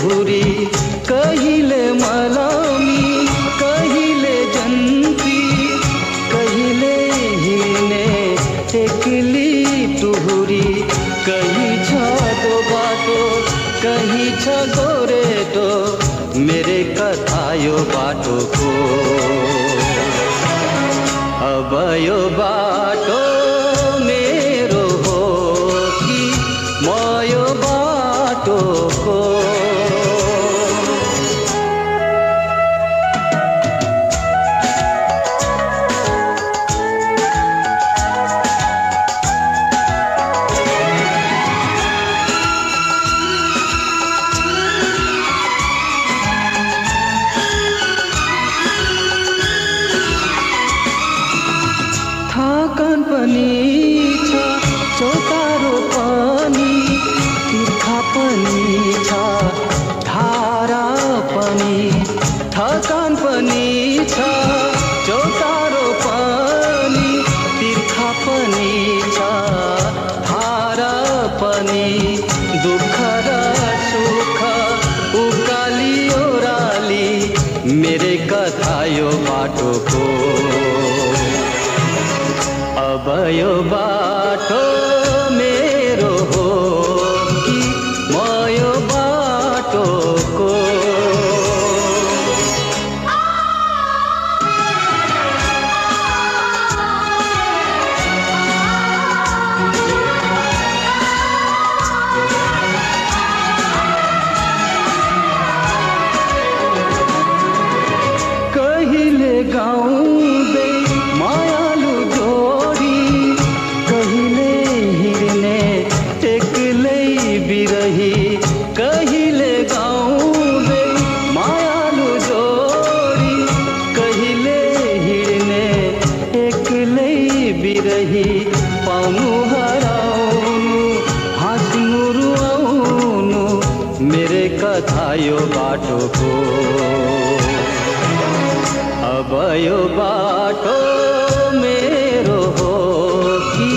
टुहुरी कहिले मलामी कहिले जन्ती कहिले हिँड्ने एक्ली टुहुरी कहीं छ दो बाटो कहीं छ गोरेटो मेरे कथा यो बाटोको अब यो बाटो मेरो हो कि म यो बाटोको थकान पनि छ चौतारो पनि तिर्खा पनि छ धारा पनि थकान पनि छ चौतारो पनि तिर्खा पनि छ धारा पनि दुःख र सुख उकाली ओराली मेरे कथा यो बाटोको अब यो बाटो मेरो हो कि म यो बाटोको कहिले गाउँदै मायालु जोडी कहिले हिँड्ने एक्लै बिरही कहिले गाउँदै मायालु जोडी कहिले हिँड्ने एक्लै बिरही पाउनु हराउनु हाँस्नु रुवाउनु मेरे कथा यो बाटोको अब यो बाटो मेरो हो कि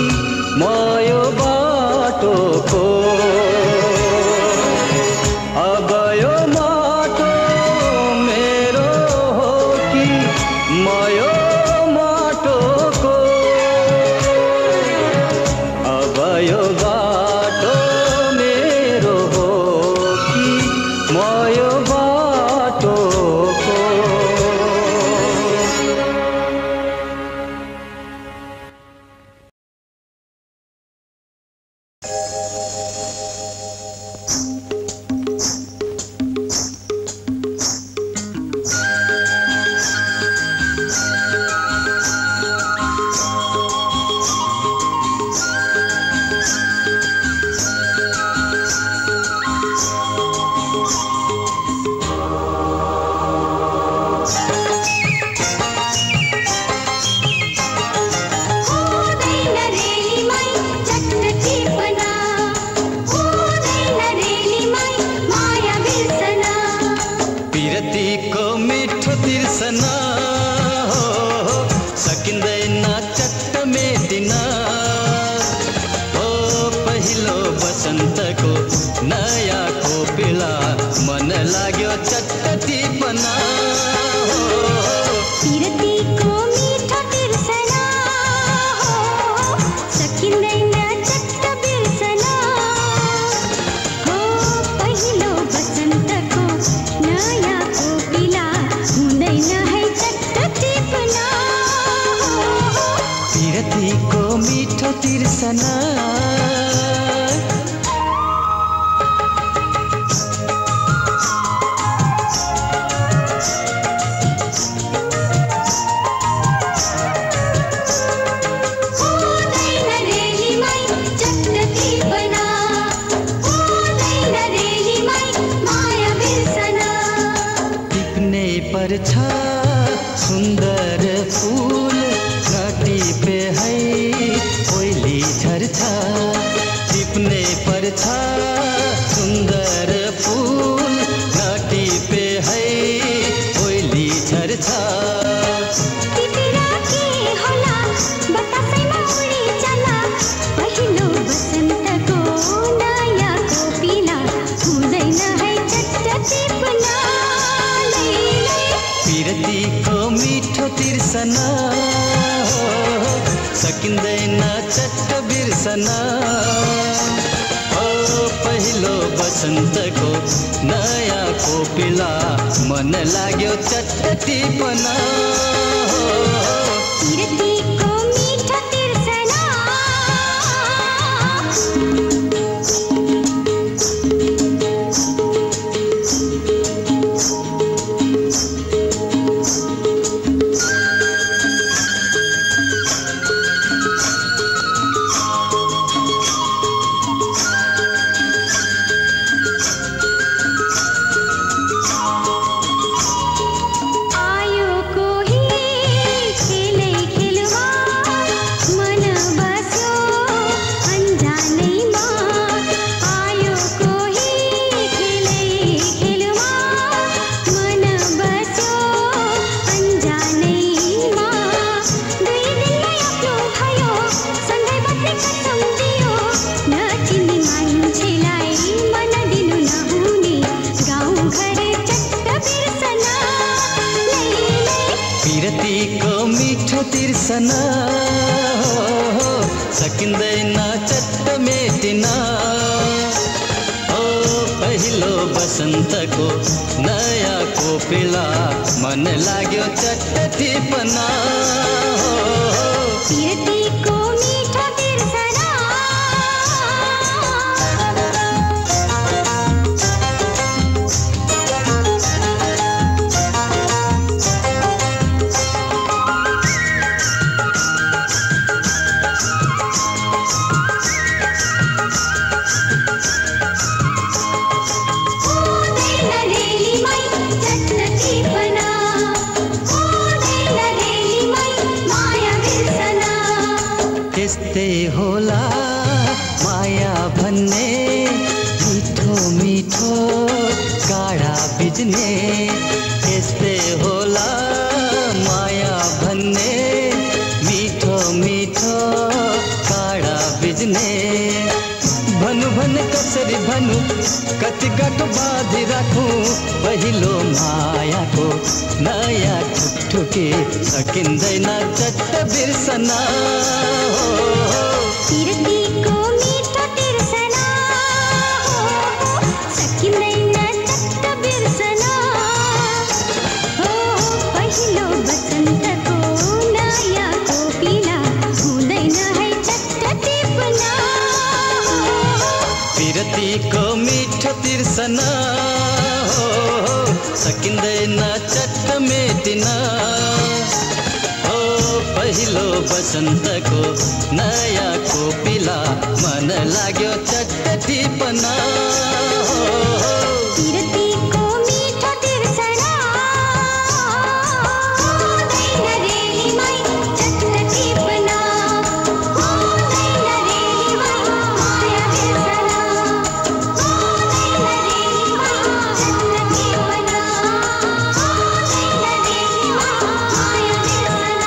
म यो बाटोको अब यो बाटो मेरो हो कि म यो बाटोको अब यो बाटो मेरो हो कि म यो बाटोको पिरतीको मिठो तिर्सना हो सकिँदैन चट्ट मेटिन हो पहिलो बसन्तको नयाँ कोपिला मन लाग्यो चट्ट टिपना पिरतीको मिठो तिर्सना हो सकिँदैन चट्ट बिर्सना हो पहिलो बसन्तको नयाँ कोपिला हुँदैन है चट्ट टिपना पिरतीको मिठो तिर्सना पर छ सुन्दर फूल नटिपे है ओइली झर्छ टिप्ने पर छ सुन्दर फूल नटिपे है ओइली झर्छ पहिलो बसन्तको नयाँ कोपिला हुँदैन है चट्ट बिर्सना सकिँदैन चट्ट बिर्सना पहिलो बसन्तको नयाँ कोपिला मन लाग्यो चट्ट टिपना पिरतीको मीठा तिर्सना तिर्सना सकिँदैन चट्ट मेटिना पहिलो बसन्तको नयाँ कोपिला मन लाग्यो चट्ट टिपना पिरतीको मीठा तिर्सना त्यस्तै होला माया भन्ने मिठो मिठो काँडा बिज्ने त्यस्तै होला माया भन्ने मिठो मिठो काँडा बिज्ने भनु भन कसरी भनु कति गाँठो बाँधि राखौँ पहिलो मायाको नयाँ ठुकठुकी सकिँदैन चट्ट बिर्सना पिरतीको मीठो तिर्सना सकिँदैन चट्ट बिर्सना पहिलो बसन्तको नयाँ कोपिला हुँदैन है चट्ट टिप्ना पिरतीको मीठो तिर्सना सकिँदैन चट्ट मेटिना पहिलो बसन्तको नयाँ कोपिला मन लाग्यो चट्ट टिपना पिरतीको मीठो तिर्सना हुँदैन रेलीमै चट्ट टिप्ना हुँदैन रेलीमै माया बिर्सना हुँदैन रेलीमै चट्ट टिप्ना हुँदैन रेलीमै माया बिर्सना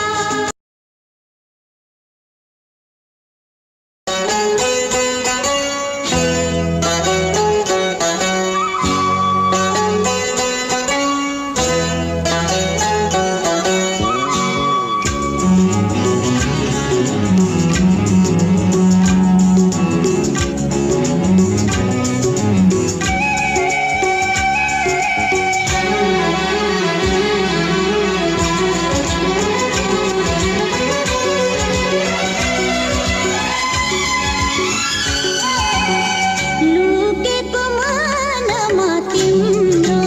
लुकेको मनमा तिम्रो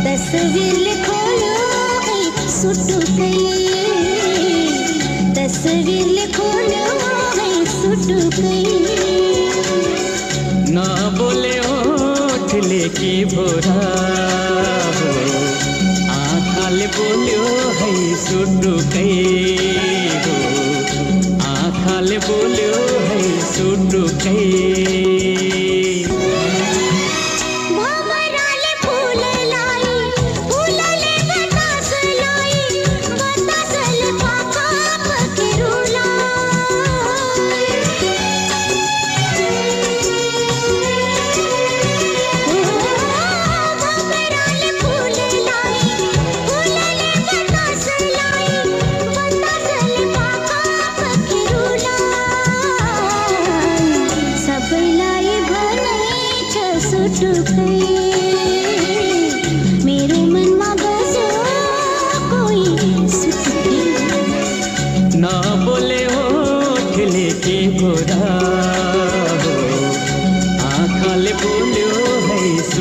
तस्बिरले खोल्यो है सुटुकै तस्बिरले खोल्यो है सुटुकै नबोले ओठले कि भोरा हो आँखाले बोल्यो है सुटुकै हो आँखाले बोल्यो है सुटुकै भमराले फुललाई फुलले बतासलाई बतासले पाका पकेरुलाई भमराले फुललाई फुलले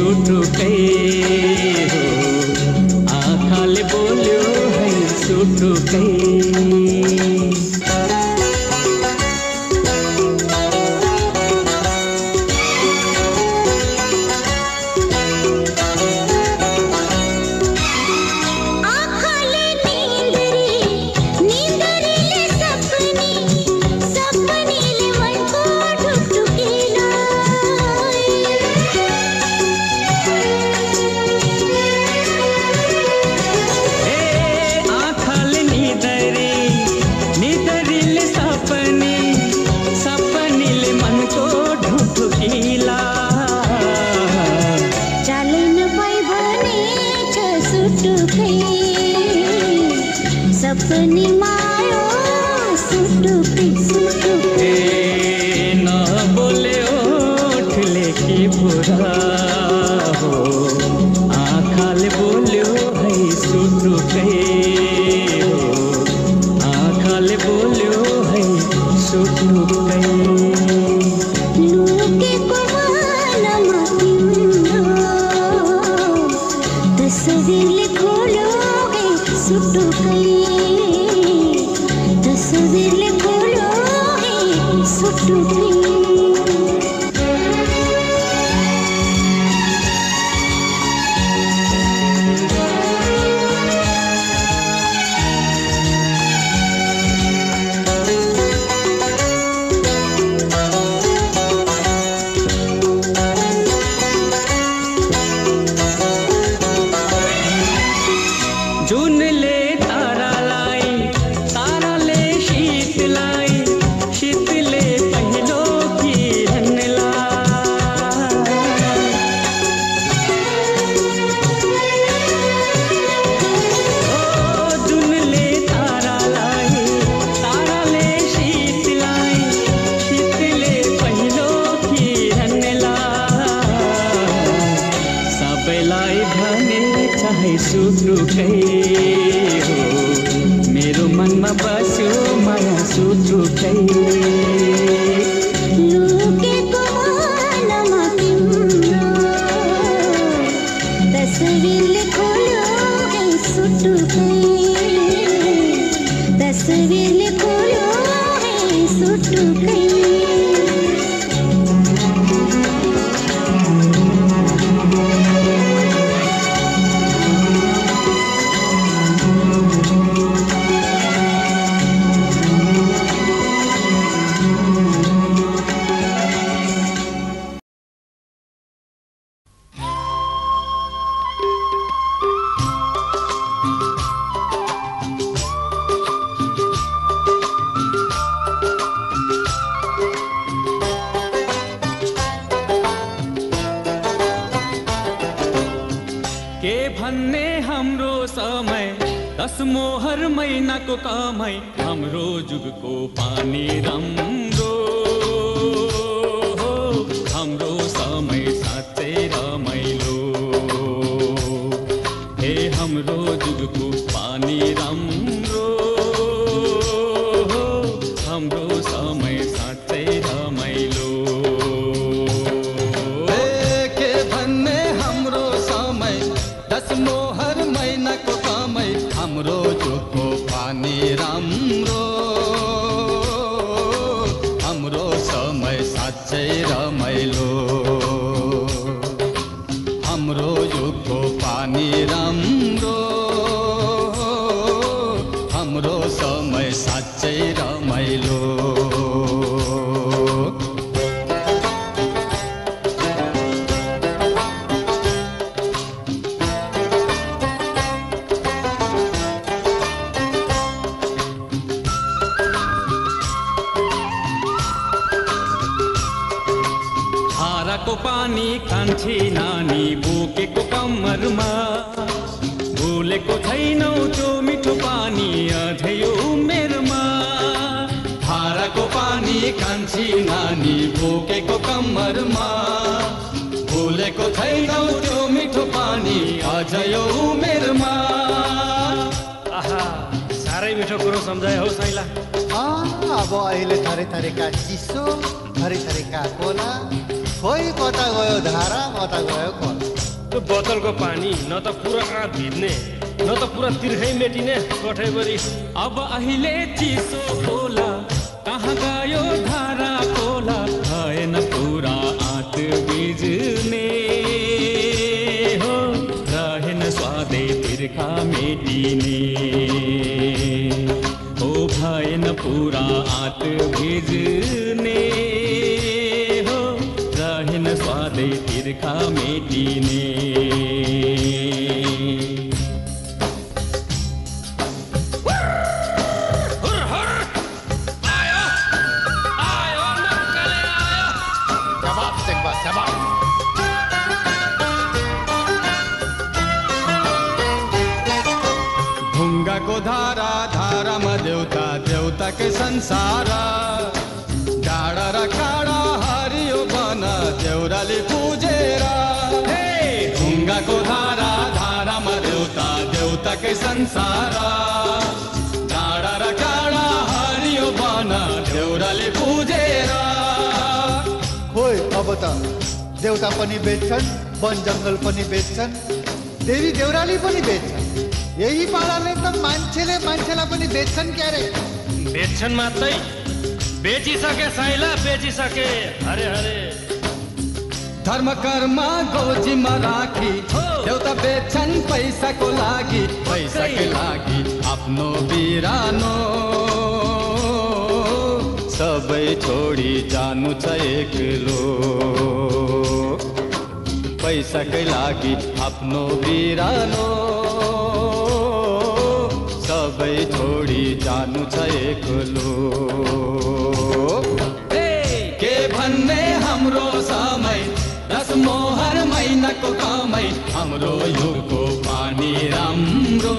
सुटुकै हो आँखाले बोल्यो है सुटुकै सपनी मायो सुटुकै सुटुकै न बोले ओठले के बुरा हो आँखाले बोल्यो है सुटुकै हो आँखाले बोल्यो है सुटुकै लुकेको मनमा तिम्रो तस्बिरले खोल्यो है सुटुकै तस्बिरले खोल्यो है सुटुकै जुनले तारालाई ताराले शीतलाई शीतले पहिलो किरणलाई जुनले तारालाई ताराले शीतलाई शीतले पहिलो किरणलाई सबैलाई भने चाहे सुटुकै हो मेरो मनमा बस्यो माया सुटुकै लुकेको मनमा तिम्रो तस्बिरले खोल्यो है सुटुकै तस्बिरले खोल्यो है सुटुकै के भन्ने हाम्रो समय 10 मोहर महिनाको कमाई हाम्रो जुगको पानी राम्रो हाम्रो समय साँच्चै रमाइलो हे हाम्रो जुगको पानी राम्रो हाम्रो समय साँच्चै रमाइलो के भन्ने हाम्रो समय 10 मोहर महिनाको कमाई हाम्रो जुगको पानी राम्रो हाम्रो समय साँच्चै रमाइलो हाम्रो जुगको पानी राम्रो हाम्रो समय साँच्चै रमाइलो धाराको पानी खान्छे नानी बोकेको कम्मरमा भुलेको छैनौ त्यो मिठो पानी अझै उमेरमा धाराको पानी खान्छे नानी बोकेको कम्मरमा भुलेको छैनौ त्यो मिठो पानी अझै उमेरमा आहा साह्रै मिठो कुरो सम्झाए हौ साइला अब अहिले थरी थरीका चिसो थरी थरीका खोला खोइ कता गयो धारा कता गयो खोला बोतलको पानी न त पुरा आँट भिज्ने न त पुरा तिर्खै मेटिने कोठैभरि। अब अहिले चिसो खोला कहाँ गयो धारा खोला भएन पुरा आँट भिज्ने हो रहेन स्वादै तिर्खा मेटिने हो भएन पुरा आँट भिज्ने हो रहेन स्वादै तिर्खा मेटिने। ढुङ्गाको धारा धारामा देउता देउताकै संसार डाँडा र काँडा हरियो बन देउराले पुजेर। ढुङ्गाको धारा धारामा देउता देउताकै संसार डाँडा र काँडा हरियो बन देउराले पुजेर। खोइ अब त देउता पनि बेच्छन्, वन जङ्गल पनि बेच्छन्, देवी देउराली पनि बेच्छन्। यही पाराले त मान्छेले मान्छेलाई पनि बेच्छन् क्यारे। बेच्छन् मात्रै बेचिसके साइला बेचिसके। हरे हरे धर्म कर्म गोजीमा राखी देउता बेच्छन् पैसाको लागि, पैसाकै लागि आफ्नो बिरानो सबै छोडी जानु छ एक्लो। पैसाकै लागि आफ्नो बिरानो सबै छोडी जानु छ एक्लो। के भन्ने हाम्रो समय रसमोहर महिनाको कमाई हाम्रो युगको पानी राम्रो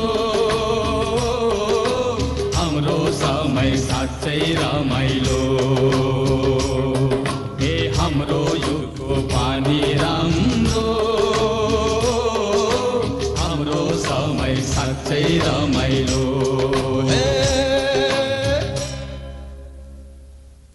हाम्रो समय साँच्चै रमाइलो। हे हाम्रो युगको पानी राम्रो हाम्रो समय साँच्चै रमाइलो।